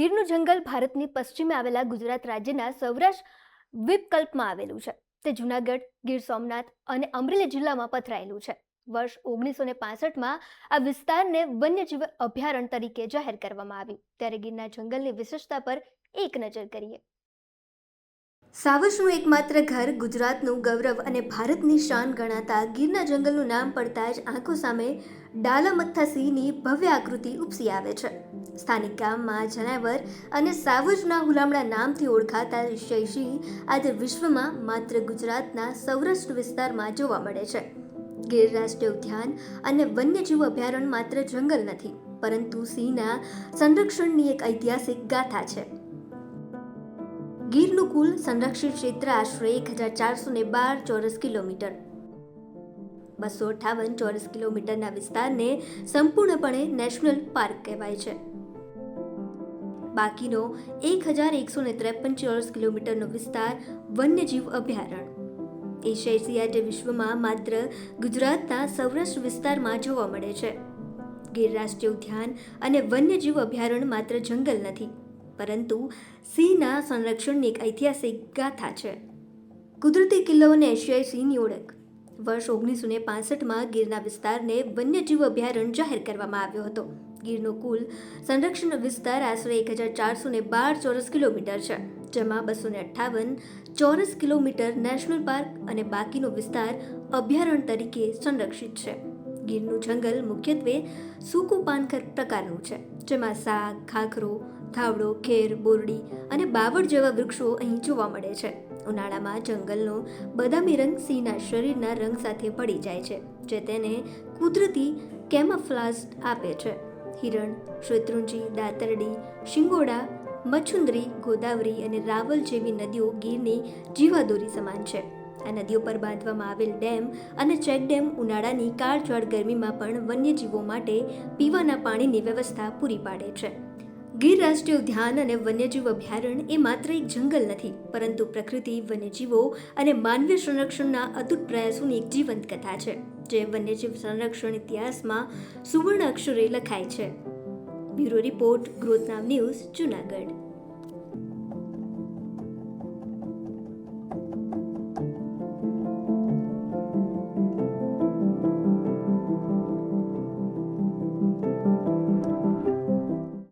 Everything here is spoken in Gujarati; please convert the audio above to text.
ગીરનું જંગલ ભારતની પશ્ચિમે આવેલા ગુજરાત રાજ્યના સૌરાષ્ટ્ર દ્વીપકલ્પમાં આવેલું છે. તે જૂનાગઢ, ગીર સોમનાથ અને અમરેલી જિલ્લામાં પથરાયેલું છે. વર્ષ 1965માં આ વિસ્તારને વન્યજીવ અભયારણ્ય તરીકે જાહેર કરવામાં આવ્યું. ત્યારે ગીરના જંગલની વિશેષતા પર એક નજર કરીએ. સાવજનું એકમાત્ર ઘર, ગુજરાતનું ગૌરવ અને ભારતની શાન ગણાતા ગીરના જંગલનું નામ પડતા જ આંખો સામે ડાલામથ્થા સિંહની ભવ્ય આકૃતિ ઉપસી આવે છે. સ્થાનિક ગામમાં જનાવર અને સાવજના હુલામણા નામથી ઓળખાતા એશિયાઈ સિંહ આજે વિશ્વમાં માત્ર ગુજરાતના સૌરાષ્ટ્ર વિસ્તારમાં જોવા મળે છે. ગીર રાષ્ટ્રીય ઉદ્યાન અને વન્યજીવ અભયારણ્ય માત્ર જંગલ નથી, પરંતુ સિંહના સંરક્ષણની એક ઐતિહાસિક ગાથા છે. ગીરનું કુલ સંરક્ષિત ક્ષેત્ર આશરે 1412 ચોરસ કિલોમીટર, 258 ચોરસ કિલોમીટરના વિસ્તારને સંપૂર્ણપણે નેશનલ પાર્ક કહેવાય છે. બાકીનો 1153 ચોરસ કિલોમીટરનો વિસ્તાર વન્યજીવ અભયારણ્ય. એશિયાઈ સિંહ આજે વિશ્વમાં માત્ર ગુજરાતના સૌરાષ્ટ્ર વિસ્તારમાં જોવા મળે છે. ગીર રાષ્ટ્રીય ઉદ્યાન અને વન્યજીવ અભયારણ્ય માત્ર જંગલ નથી, પરંતુ સિંહના સંરક્ષણની એક ઐતિહાસિક ગાથા છે. કુદરતી કિલ્લો અને એશિયાઈ સિંહની ઓળખ. વર્ષ 1965માં ગીરના વિસ્તારને વન્યજીવ અભયારણ્ય જાહેર કરવામાં આવ્યો હતો. ગીરનો કુલ સંરક્ષણ વિસ્તાર આશરે 1412 ચોરસ કિલોમીટર છે, જેમાં 258 ચોરસ કિલોમીટર નેશનલ પાર્ક અને બાકીનો વિસ્તાર અભયારણ્ય તરીકે સંરક્ષિત છે. ગીરનું જંગલ મુખ્યત્વે સૂકું પાનખર પ્રકારનું છે, જેમાં સાગ, ખાખરો, ધાવડો, ખેર, બોરડી અને બાવળ જેવા વૃક્ષો અહીં જોવા મળે છે. ઉનાળામાં જંગલનો બદામી રંગ સિંહના શરીરના રંગ સાથે ભળી જાય છે, જે તેને કુદરતી કેમફ્લાજ આપે છે. હિરણ, શેત્રુંજી, દાતરડી, શિંગોડા, મચ્છુંદરી, ગોદાવરી અને રાવલ જેવી નદીઓ ગીરની જીવાદોરી સમાન છે. આ નદીઓ પર બાંધવામાં આવેલ ડેમ અને ચેકડેમ ઉનાળાની કાળઝાળ ગરમીમાં પણ વન્યજીવો માટે પીવાના પાણીની વ્યવસ્થા પૂરી પાડે છે. ગીર રાષ્ટ્રીય ઉદ્યાન અને વન્યજીવ અભયારણ્ય એ માત્ર એક જંગલ નથી, પરંતુ પ્રકૃતિ, વન્યજીવો અને માનવીય સંરક્ષણના અતૂટ પ્રયાસોની એક જીવંત કથા છે, જે વન્યજીવ સંરક્ષણ ઇતિહાસમાં સુવર્ણ અક્ષરે લખાય છે. બ્યુરો રિપોર્ટ, ગ્રોથ નાવ ન્યૂઝ, જૂનાગઢ.